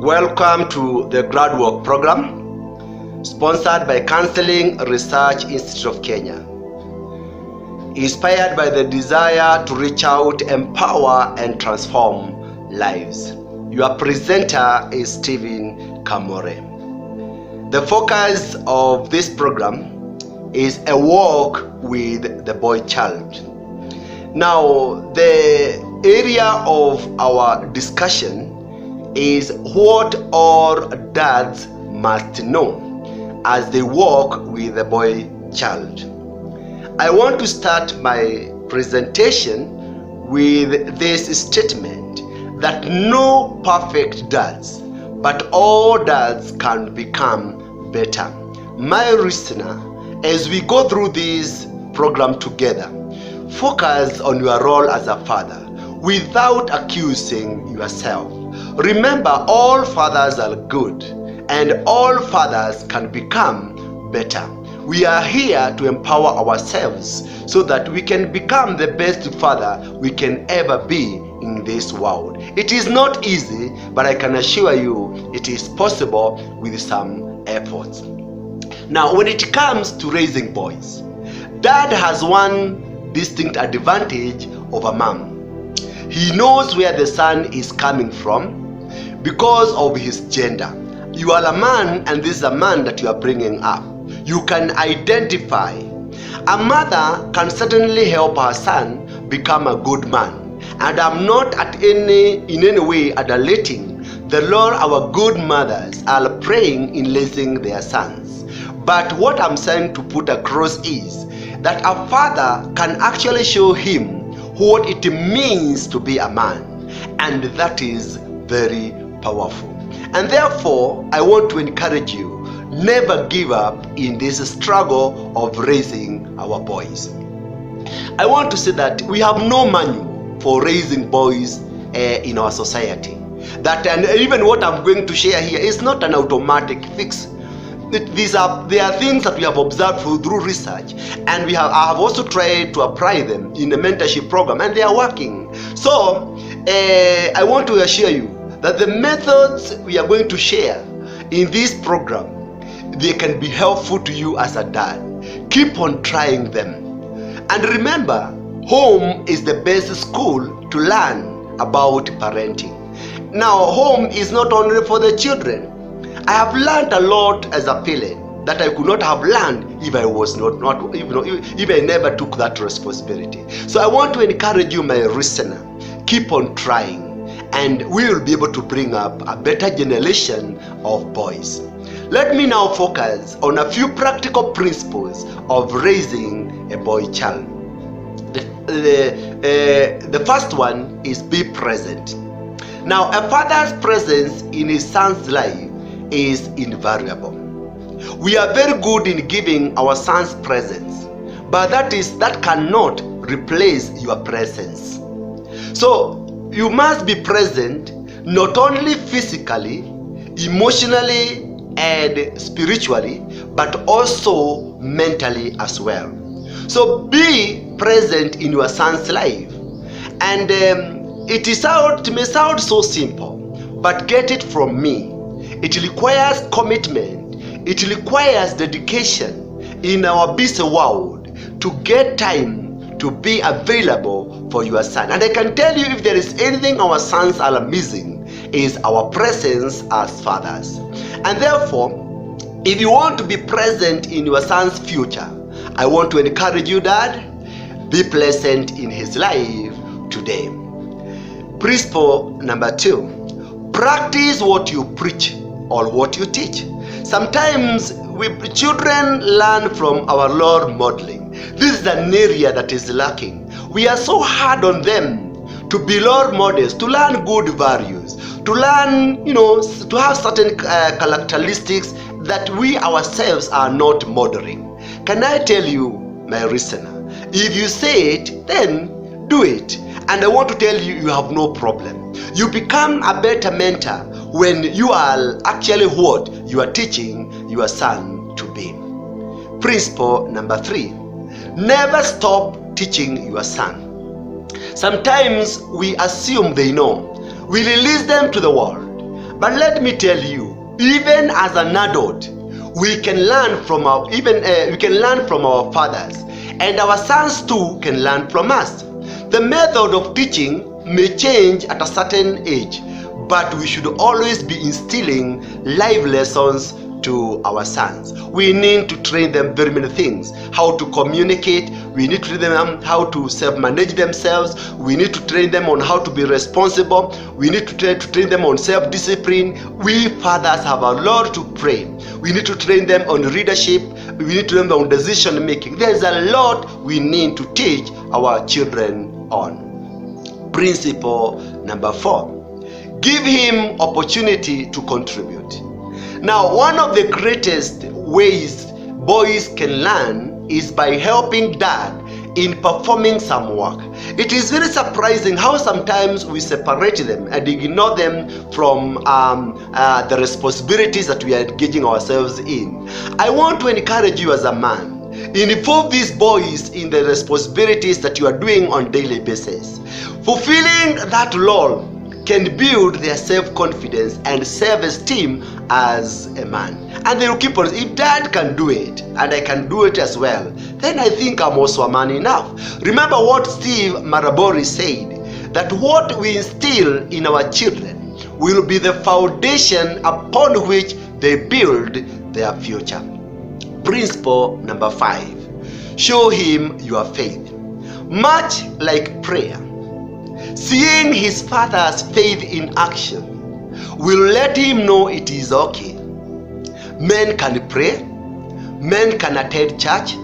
Welcome to the Groundwork program, sponsored by Counseling Research Institute of Kenya. Inspired by the desire to reach out, empower, and transform lives. Your presenter is Stephen Kamore. The focus of this program is a walk with the boy child. Now, the area of our discussion is what all dads must know as they walk with the boy child. I want to start my presentation with this statement that no perfect dads, but all dads can become better. My listener, as we go through this program together, focus on your role as a father without accusing yourself. Remember, all fathers are good and all fathers can become better. We are here to empower ourselves so that we can become the best father we can ever be in this world. It is not easy, but I can assure you it is possible with some efforts. Now, when it comes to raising boys, dad has one distinct advantage over mom. He knows where the son is coming from because of his gender. You are a man and this is a man that you are bringing up. You can identify. A mother can certainly help her son become a good man. And I'm not in any way adulating the role our good mothers are playing in raising their sons. But what I'm saying to put across is that a father can actually show him what it means to be a man, and that is very powerful. And therefore, I want to encourage you, never give up in this struggle of raising our boys. I want to say that we have no manual for raising boys in our society. And even what I'm going to share here is not an automatic fix. There are things that we have observed through research, and I have also tried to apply them in the mentorship program, and they are working. So I want to assure you that the methods we are going to share in this program, they can be helpful to you as a dad. Keep on trying them. And remember, home is the best school to learn about parenting. Now, home is not only for the children. I have learned a lot as a parent that I could not have learned if I was if I never took that responsibility. So I want to encourage you, my listener, keep on trying, and we will be able to bring up a better generation of boys. Let me now focus on a few practical principles of raising a boy child. The first one is be present. Now, a father's presence in his son's life is invariable. We are very good in giving our sons presents, but that cannot replace your presence. So you must be present not only physically, emotionally, and spiritually, but also mentally as well. So be present in your son's life, and it may sound so simple, but get it from me. It requires commitment. It requires dedication in our busy world to get time to be available for your son. And I can tell you, if there is anything our sons are missing, is our presence as fathers. And therefore, if you want to be present in your son's future, I want to encourage you, Dad, be present in his life today. Principle number 2, practice what you preach or what you teach. Sometimes children learn from our role modeling. This is an area that is lacking. We are so hard on them to be role models, to learn good values, to learn, to have certain characteristics that we ourselves are not modeling. Can I tell you, my listener, if you say it, then do it. And I want to tell you, you have no problem. You become a better mentor when you are actually what you are teaching your son to be. Principle number 3, never stop teaching your son. Sometimes we assume they know. We release them to the world, But let me tell you, even as an adult, we can learn from our fathers, and our sons too can learn from us. The method of teaching may change at a certain age, but we should always be instilling life lessons to our sons. We need to train them very many things: how to communicate. We need to train them how to self-manage themselves. We need to train them on how to be responsible. We need to train them on self-discipline. We fathers have a lot to pray. We need to train them on leadership. We need to train them on decision making. There's a lot we need to teach our children on. Principle number 4: give him opportunity to contribute. Now, one of the greatest ways boys can learn is by helping dad in performing some work. It is very surprising how sometimes we separate them and ignore them from the responsibilities that we are engaging ourselves in. I want to encourage you as a man, involve these boys in the responsibilities that you are doing on a daily basis. Fulfilling that role can build their self-confidence and self-esteem as a man. And they will keep on, if dad can do it and I can do it as well, then I think I'm also a man enough. Remember what Steve Maraboli said, that what we instill in our children will be the foundation upon which they build their future. Principle number 5: show him your faith. Much like prayer, seeing his father's faith in action will let him know it is okay. Men can pray, men can attend church,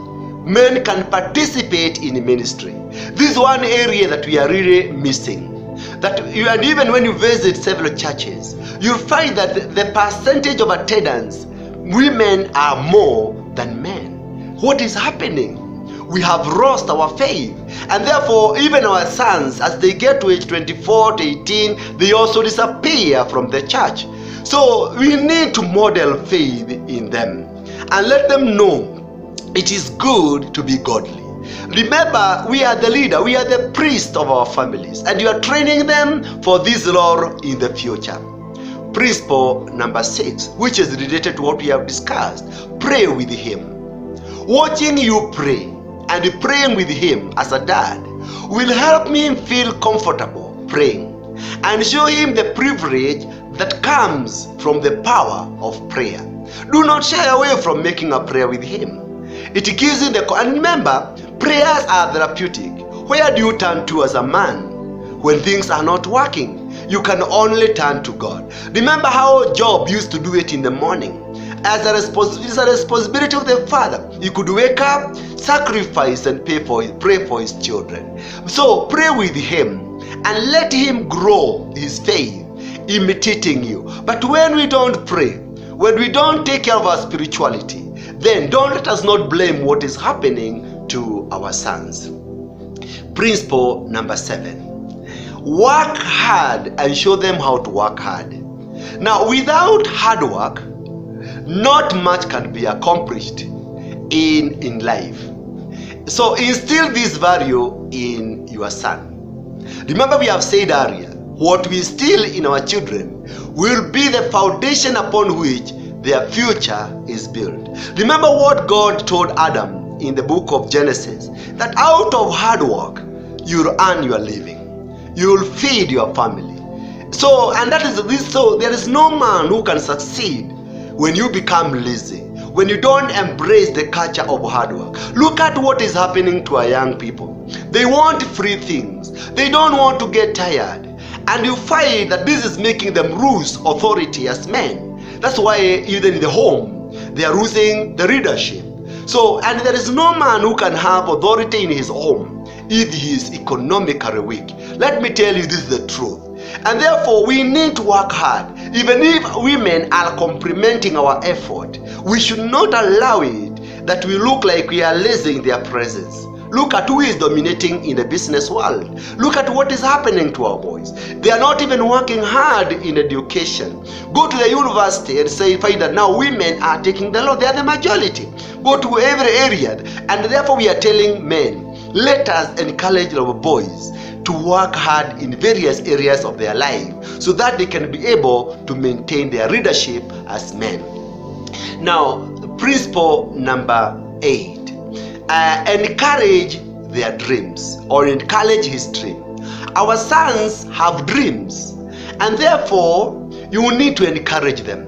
men can participate in ministry. This is one area that we are really missing. And even when you visit several churches, you'll find that the percentage of attendance, women are more than men. What is happening? We have lost our faith, and therefore even our sons, as they get to age 24 to 18, they also disappear from the church. So we need to model faith in them and let them know it is good to be godly. Remember, we are the leader, we are the priest of our families, and you are training them for this role in the future. Principle number 6, which is related to what we have discussed: pray with him. Watching you pray and praying with him as a dad will help him feel comfortable praying and show him the privilege that comes from the power of prayer. Do not shy away from making a prayer with him. It gives him and remember, prayers are therapeutic. Where do you turn to as a man when things are not working? You can only turn to God. Remember how Job used to do it in the morning. It's a responsibility of the father. He could wake up, sacrifice, and pray for his children. So pray with him and let him grow his faith, imitating you. But when we don't pray, when we don't take care of our spirituality, then don't let us not blame what is happening to our sons. Principle number 7: work hard and show them how to work hard. Now, without hard work, not much can be accomplished in life. So instill this value in your son. Remember, we have said earlier, what we instill in our children will be the foundation upon which their future is built. Remember what God told Adam in the book of Genesis, that out of hard work you'll earn your living, you'll feed your family. So there is no man who can succeed when you become lazy, when you don't embrace the culture of hard work. Look at what is happening to our young people. They want free things. They don't want to get tired. And you find that this is making them lose authority as men. That's why even in the home, they are losing the leadership. So, and there is no man who can have authority in his home if he is economically weak. Let me tell you, this is the truth. And therefore, we need to work hard. Even if women are complementing our effort, we should not allow it that we look like we are lazy in their presence. Look at who is dominating in the business world. Look at what is happening to our boys. They are not even working hard in education. Go to the university and find that now women are taking the law. They are the majority. Go to every area. And therefore we are telling men, let us encourage our boys to work hard in various areas of their life so that they can be able to maintain their leadership as men. Now, principle number 8, encourage their dreams, or encourage his dream. Our sons have dreams, and therefore you need to encourage them.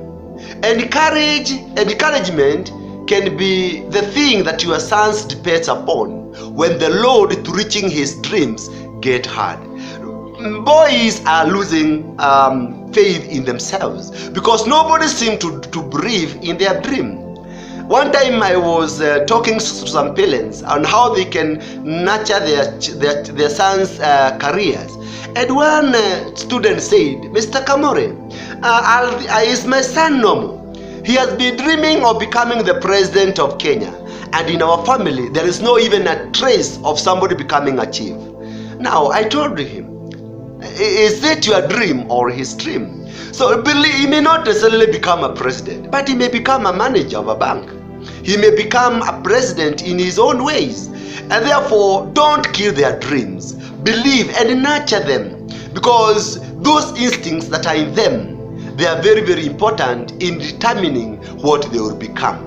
Encouragement can be the thing that your sons depends upon when the load to reaching his dreams get hard. Boys are losing faith in themselves because nobody seems to believe in their dream. One time I was talking to some parents on how they can nurture their sons' careers. And one student said, Mr. Kamore, is my son normal? He has been dreaming of becoming the president of Kenya. And in our family, there is no even a trace of somebody becoming a chief. Now, I told him, is it your dream or his dream? So he may not necessarily become a president, but he may become a manager of a bank. He may become a president in his own ways. And therefore, don't kill their dreams. Believe and nurture them, because those instincts that are in them, they are very, very important in determining what they will become.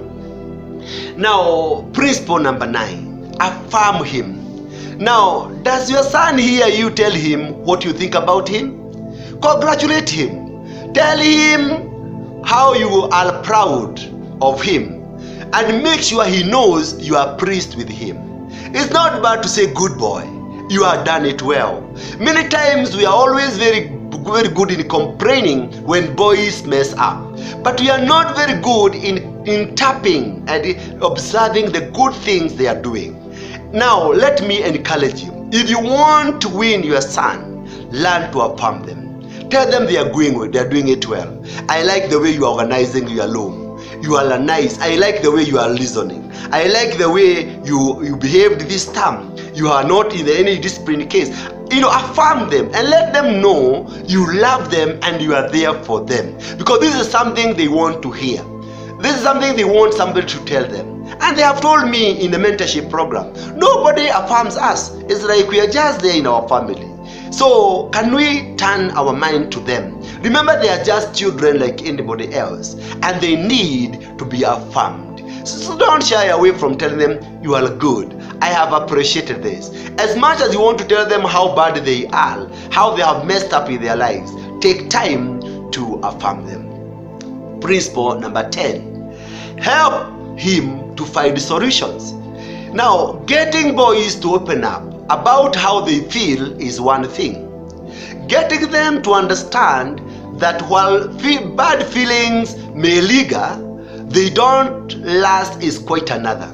Now, principle number 9, affirm him. Now, does your son hear you tell him what you think about him? Congratulate him. Tell him how you are proud of him, and make sure he knows you are pleased with him. It's not bad to say, good boy, you have done it well. Many times we are always very good in complaining when boys mess up, but we are not very good in tapping and observing the good things they are doing. Now, let me encourage you. If you want to win your son, learn to affirm them. Tell them they are doing it well. I like the way you are organizing your loan. You are nice. I like the way you are listening. I like the way you behaved this time. You are not in any discipline case. Affirm them and let them know you love them and you are there for them. Because this is something they want to hear. This is something they want somebody to tell them. And they have told me in the mentorship program, nobody affirms us. It's like we are just there in our family. So can we turn our mind to them? Remember, they are just children like anybody else, and they need to be affirmed. So don't shy away from telling them you are good. I have appreciated this. As much as you want to tell them how bad they are, how they have messed up in their lives, take time to affirm them. Principle number 10, help him to find solutions. Now, getting boys to open up about how they feel is one thing. Getting them to understand that while bad feelings may linger, they don't last is quite another.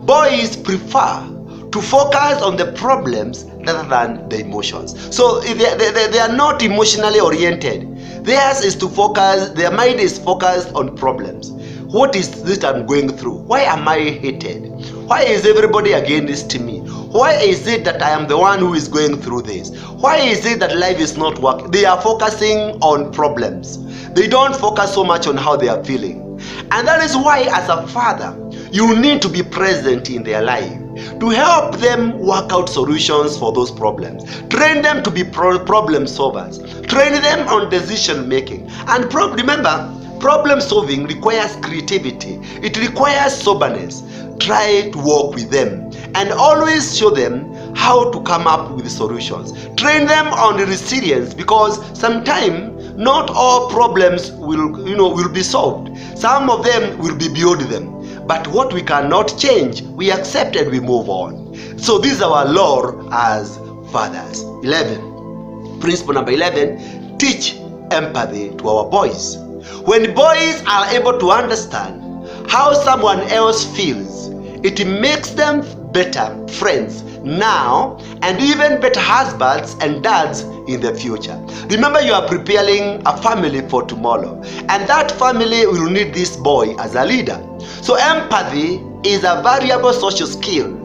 Boys prefer to focus on the problems rather than the emotions. So they are not emotionally oriented. Theirs is to focus, their mind is focused on problems. What is this I'm going through? Why am I hated? Why is everybody against me? Why is it that I am the one who is going through this? Why is it that life is not working? They are focusing on problems. They don't focus so much on how they are feeling. And that is why, as a father, you need to be present in their life to help them work out solutions for those problems. Train them to be problem solvers. Train them on decision making. And remember, problem solving requires creativity. It requires soberness. Try to work with them and always show them how to come up with solutions. Train them on resilience, because sometimes not all problems will be solved. Some of them will be beyond them. But what we cannot change, we accept and we move on. So this is our law as fathers. 11. Principle number 11, teach empathy to our boys. When boys are able to understand how someone else feels, it makes them better friends now and even better husbands and dads in the future. Remember, you are preparing a family for tomorrow, and that family will need this boy as a leader. So empathy is a valuable social skill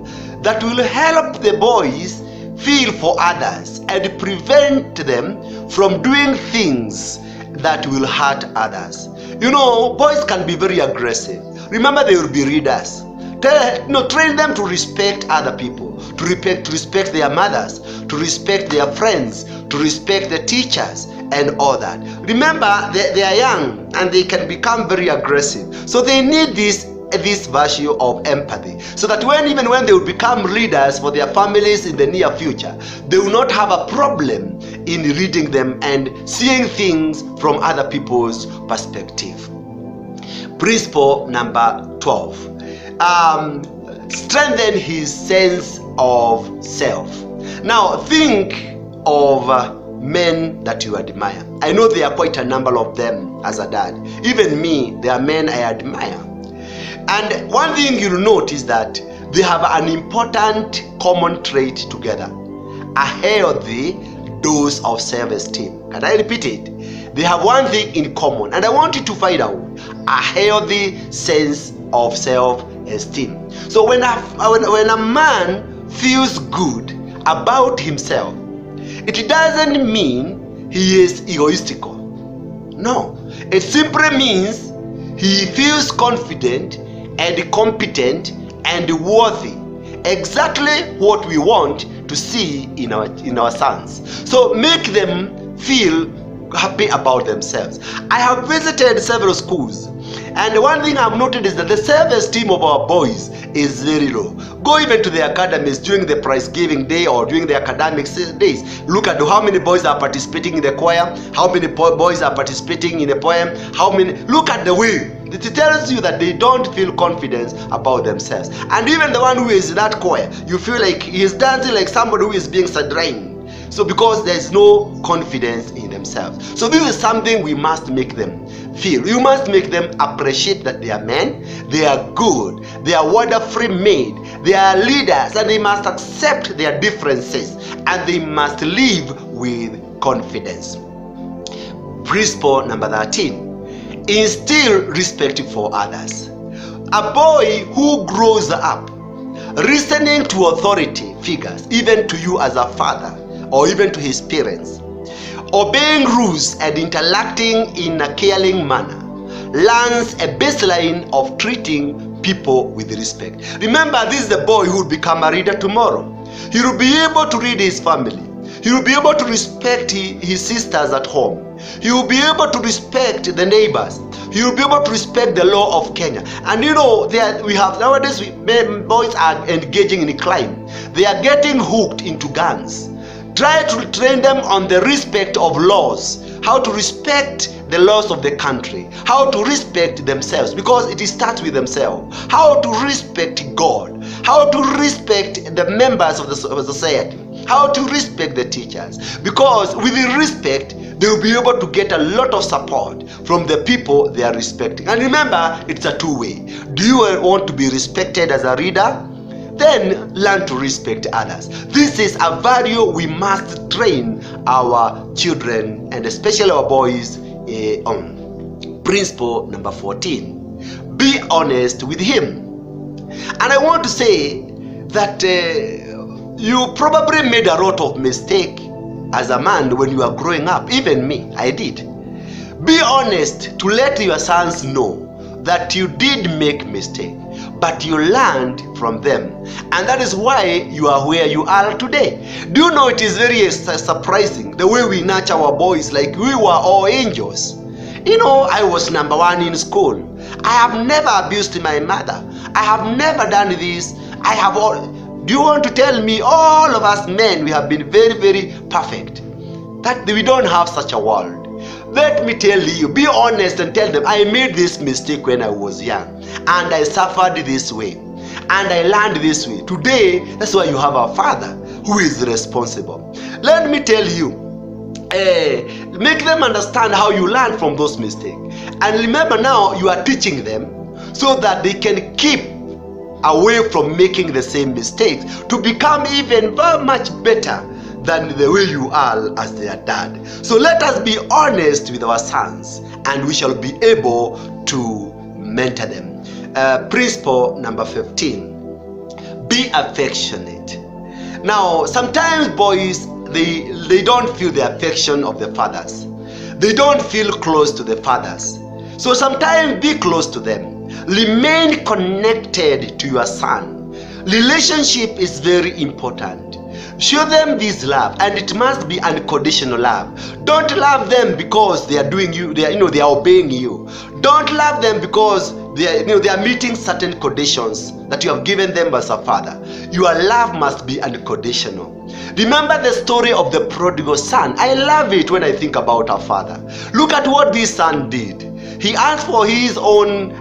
that will help the boys feel for others and prevent them from doing things that will hurt others. Boys can be very aggressive. Remember, they will be readers. Train them to respect other people, to respect their mothers, to respect their friends, to respect the teachers and all that. Remember, they are young and they can become very aggressive. So they need this virtue of empathy, so that even when they will become leaders for their families in the near future, they will not have a problem in reading them and seeing things from other people's perspective. Principle number 12. Strengthen his sense of self. Now think of men that you admire. I know there are quite a number of them as a dad. Even me, there are men I admire. And one thing you'll note is that they have an important common trait together: a healthy dose of self-esteem. Can I repeat it? They have one thing in common, and I want you to find out: a healthy sense of self-esteem. So when a man feels good about himself, it doesn't mean he is egoistical. No, it simply means he feels confident and competent and worthy, exactly what we want to see in our sons. So make them feel happy about themselves. I have visited several schools, and one thing I've noted is that the self-esteem of our boys is very low. Go even to the academies during the prize giving day or during the academic days. Look at how many boys are participating in the choir, how many boys are participating in a poem, look at the way. It tells you that they don't feel confidence about themselves. And even the one who is in that choir, you feel like he is dancing like somebody who is being sidelined. So because there's no confidence in themselves. So this is something we must make them feel. You must make them appreciate that they are men, they are good, they are wonderfully made, they are leaders, and they must accept their differences, and they must live with confidence. Principle number 13. Instill respect for others. A boy who grows up listening to authority figures, even to you as a father or even to his parents, obeying rules and interacting in a caring manner, learns a baseline of treating people with respect. Remember, this is the boy who will become a leader tomorrow. He will be able to lead his family. He will be able to respect his sisters at home. He will be able to respect the neighbors. He will be able to respect the law of Kenya. And you know, nowadays boys are engaging in crime. They are getting hooked into guns. Try to train them on the respect of laws, how to respect the laws of the country, how to respect themselves, because it starts with themselves, how to respect God, how to respect the members of the society, how to respect the teachers, because with the respect, they will be able to get a lot of support from the people they are respecting. And remember, it's a two-way. Do you want to be respected as a leader? Then learn to respect others. This is a value we must train our children, and especially our boys, on. Principle number 14. Be honest with him. And I want to say that you probably made a lot of mistake as a man when you are growing up. Even me, I did. Be honest to let your sons know that you did make mistake, but you learned from them, and that is why you are where you are today. Do you know, it is very surprising the way we nurture our boys like we were all angels. You know, I was number one in school. I have never abused my mother. I have never done this. Do you want to tell me all of us men, we have been very, very perfect? That we don't have such a world. Let me tell you, be honest and tell them, I made this mistake when I was young, and I suffered this way, and I learned this way. Today, that's why you have a father who is responsible. Let me tell you, make them understand how you learn from those mistakes. And remember, now you are teaching them so that they can keep away from making the same mistakes, to become even very much better than the way you are as their dad. So let us be honest with our sons, and we shall be able to mentor them. Principle number 15. Be affectionate. Now, sometimes boys, they don't feel the affection of the fathers. They don't feel close to the fathers. So sometimes be close to them. Remain connected to your son. Relationship is very important. Show them this love, and it must be unconditional love. Don't love them because they are doing you, they are obeying you. Don't love them because they are meeting certain conditions that you have given them as a father. Your love must be unconditional. Remember the story of the prodigal son. I love it when I think about our father. Look at what this son did. He asked for his own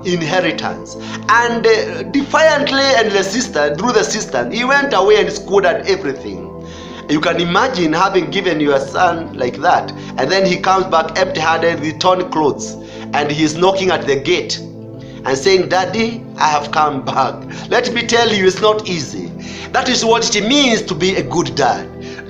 inheritance, and defiantly and through the sister, he went away and squandered everything. You can imagine having given your son like that, and then he comes back empty-handed with torn clothes, and he is knocking at the gate and saying, "Daddy, I have come back." Let me tell you, it's not easy. That is what it means to be a good dad.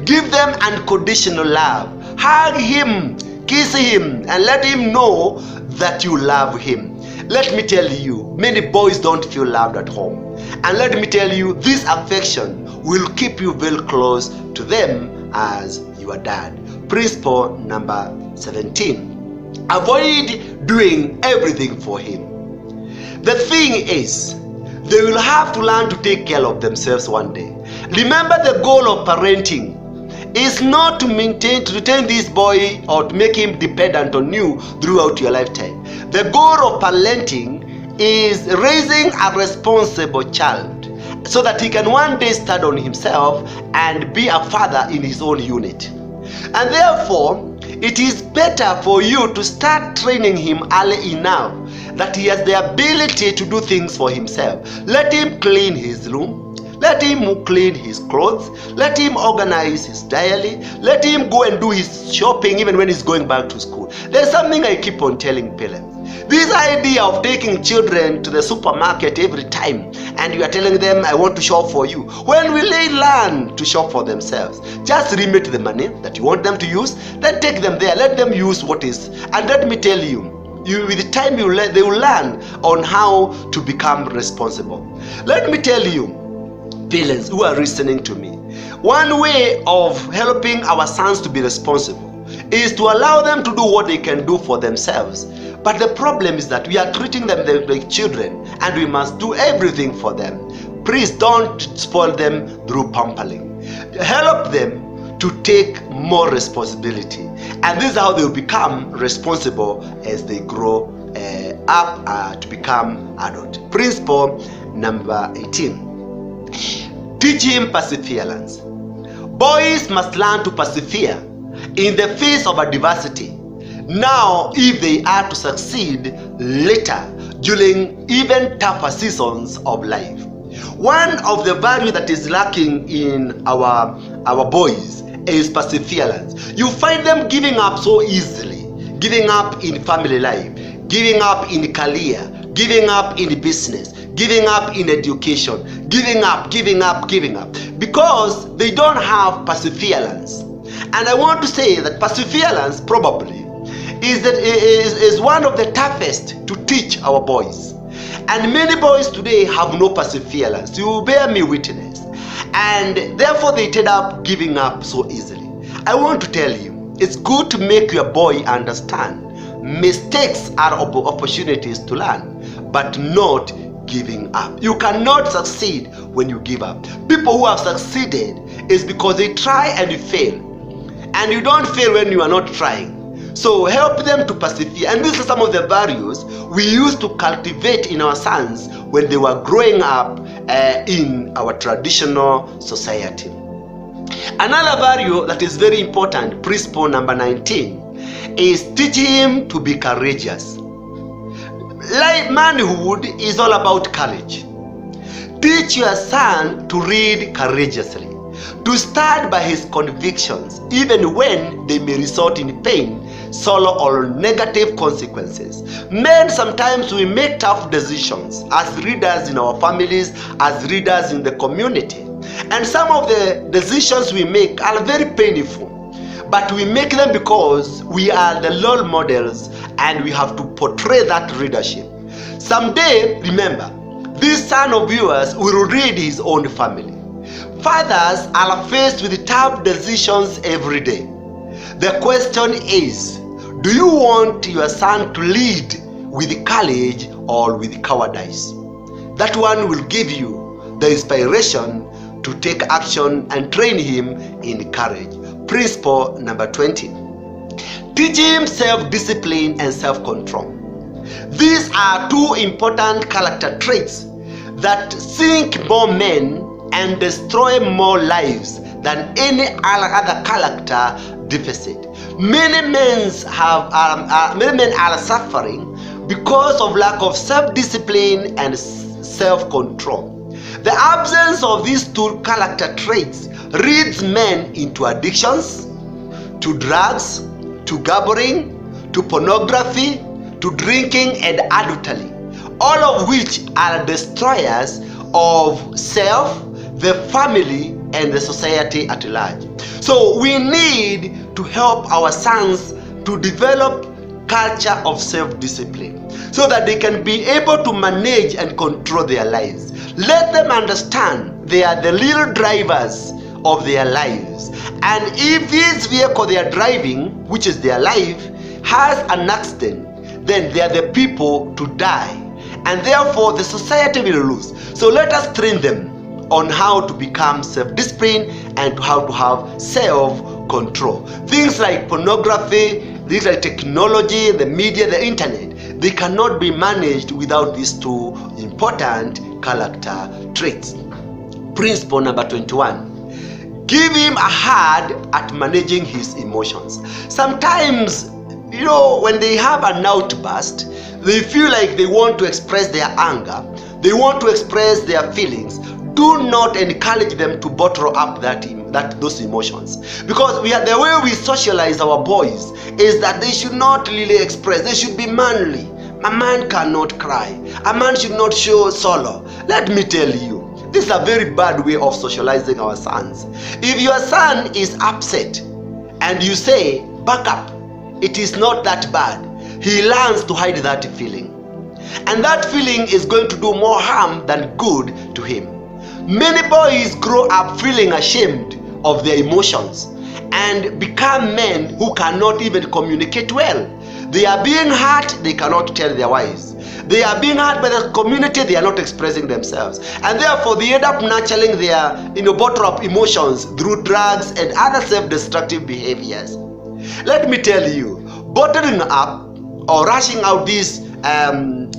Give them unconditional love. Hug him, kiss him, and let him know that you love him. Let me tell you, many boys don't feel loved at home. And let me tell you, this affection will keep you very close to them as your dad. Principle number 17. Avoid doing everything for him. The thing is, they will have to learn to take care of themselves one day. Remember, the goal of parenting is not to retain this boy or to make him dependent on you throughout your lifetime. The goal of parenting is raising a responsible child so that he can one day stand on himself and be a father in his own unit. And therefore, it is better for you to start training him early enough that he has the ability to do things for himself. Let him clean his room. Let him clean his clothes. Let him organize his diary. Let him go and do his shopping even when he's going back to school. There's something I keep on telling parents. This idea of taking children to the supermarket every time and you are telling them, "I want to shop for you." When will they learn to shop for themselves? Just remit the money that you want them to use, then take them there. Let them use what is. And let me tell you, with time they will learn on how to become responsible. Let me tell you, parents who are listening to me, one way of helping our sons to be responsible is to allow them to do what they can do for themselves. But the problem is that we are treating them like children and we must do everything for them. Please don't spoil them through pampering. Help them to take more responsibility, and this is how they will become responsible as they grow up to become adult. Principle number 18. Teach him perseverance. Boys must learn to persevere in the face of adversity. Now, if they are to succeed later during even tougher seasons of life. One of the values that is lacking in our boys is perseverance. You find them giving up so easily, giving up in family life, giving up in career, giving up in business, giving up in education, giving up, because they don't have perseverance. And I want to say that perseverance probably is one of the toughest to teach our boys. And many boys today have no perseverance. You bear me witness. And therefore they end up giving up so easily. I want to tell you, it's good to make your boy understand mistakes are opportunities to learn, but not giving up. You cannot succeed when you give up. People who have succeeded is because they try and you fail. And you don't fail when you are not trying. So help them to persevere. And these are some of the values we used to cultivate in our sons when they were growing up in our traditional society. Another value that is very important, principle number 19, is teach him to be courageous. Manhood is all about courage. Teach your son to read courageously, to stand by his convictions, even when they may result in pain, sorrow, or negative consequences. Men, sometimes we make tough decisions as leaders in our families, as leaders in the community. And some of the decisions we make are very painful. But we make them because we are the role models and we have to portray that leadership. Someday, remember, this son of yours will lead his own family. Fathers are faced with tough decisions every day. The question is, do you want your son to lead with courage or with cowardice. That one will give you the inspiration to take action and train him in courage. Principle number 20. Teach him self-discipline and self-control. These are two important character traits that sink more men and destroy more lives than any other character deficit. Many men are suffering because of lack of self-discipline and self-control. The absence of these two character traits leads men into addictions, to drugs, to gambling, to pornography, to drinking and adultery, all of which are destroyers of self, the family, and the society at large. So we need to help our sons to develop culture of self-discipline so that they can be able to manage and control their lives. Let them understand they are the little drivers of their lives, and if this vehicle they are driving, which is their life, has an accident, then they are the people to die, and therefore the society will lose. So let us train them on how to become self-disciplined and how to have self-control. Things like pornography, things like technology, the media, the internet, they cannot be managed without these two important character traits. Principle number 21. Give him a hand at managing his emotions. Sometimes, when they have an outburst, they feel like they want to express their anger, they want to express their feelings. Do not encourage them to bottle up those emotions, because the way we socialize our boys is that they should not really express. They should be manly. A man cannot cry. A man should not show sorrow. Let me tell you, this is a very bad way of socializing our sons. If your son is upset and you say, back up, it is not that bad, he learns to hide that feeling. And that feeling is going to do more harm than good to him. Many boys grow up feeling ashamed of their emotions and become men who cannot even communicate well. They are being hurt, they cannot tell their wives. They are being hurt by the community, they are not expressing themselves. And therefore they end up nurturing their bottle up emotions through drugs and other self-destructive behaviors. Let me tell you, bottling up or rushing out these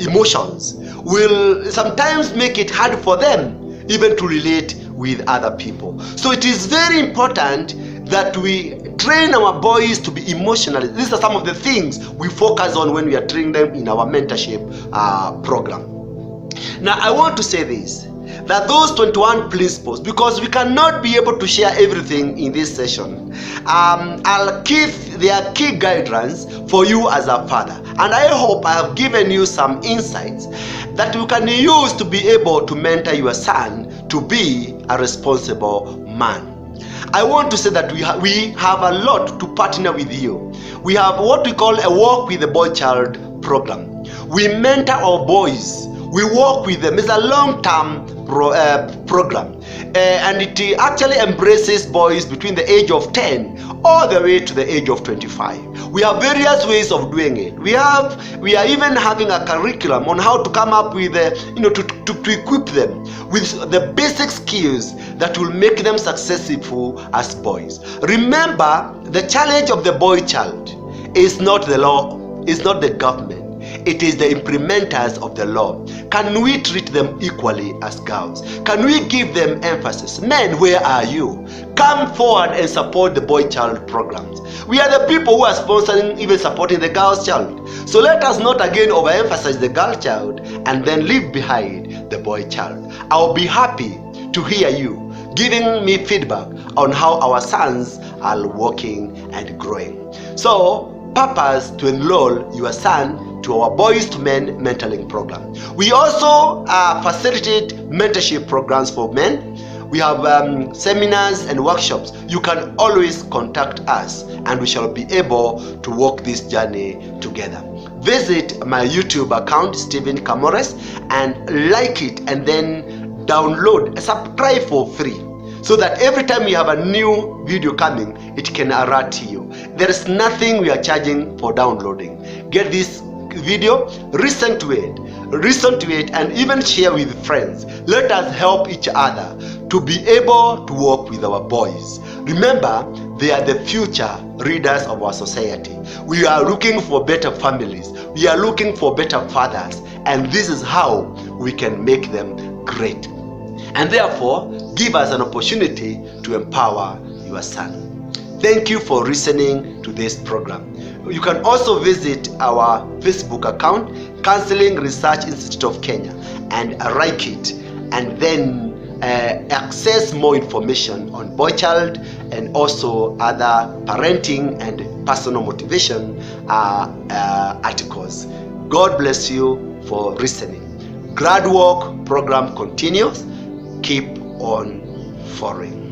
emotions will sometimes make it hard for them even to relate with other people. So it is very important that we train our boys to be emotional. These are some of the things we focus on when we are training them in our mentorship program. Now I want to say this, that those 21 principles, because we cannot be able to share everything in this session, I'll give their key guidelines for you as a father, and I hope I have given you some insights that you can use to be able to mentor your son to be a responsible man. I want to say that we have a lot to partner with you. We have what we call a Walk with the Boy Child program. We mentor our boys. We work with them. It's a long-term program, and it actually embraces boys between the age of 10 all the way to the age of 25. We have various ways of doing it. We are even having a curriculum on how to come up with to equip them with the basic skills that will make them successful as boys. Remember, the challenge of the boy child is not the law, is not the government. It is the implementers of the law. Can we treat them equally as girls? Can we give them emphasis? Men, where are you? Come forward and support the boy child programs. We are the people who are sponsoring, even supporting the girl's child. So let us not again overemphasize the girl child and then leave behind the boy child. I'll be happy to hear you giving me feedback on how our sons are working and growing. So, purpose to enroll your son to our Boys to Men mentoring program. We also facilitate mentorship programs for men. We have seminars and workshops. You can always contact us and we shall be able to walk this journey together. Visit my YouTube account, Stephen Kamores, and like it, and then download, subscribe for free, so that every time we have a new video coming, it can alert to you. There is nothing we are charging for downloading. Get this video, listen to it, listen to it, and even share with friends. Let us help each other to be able to work with our boys. Remember, they are the future leaders of our society. We are looking for better families. We are looking for better fathers. And this is how we can make them great. And therefore, give us an opportunity to empower your son. Thank you for listening to this program. You can also visit our Facebook account, Counseling Research Institute of Kenya, and like it, and then access more information on boy child and also other parenting and personal motivation articles. God bless you for listening. Grad Walk program continues. Keep on following.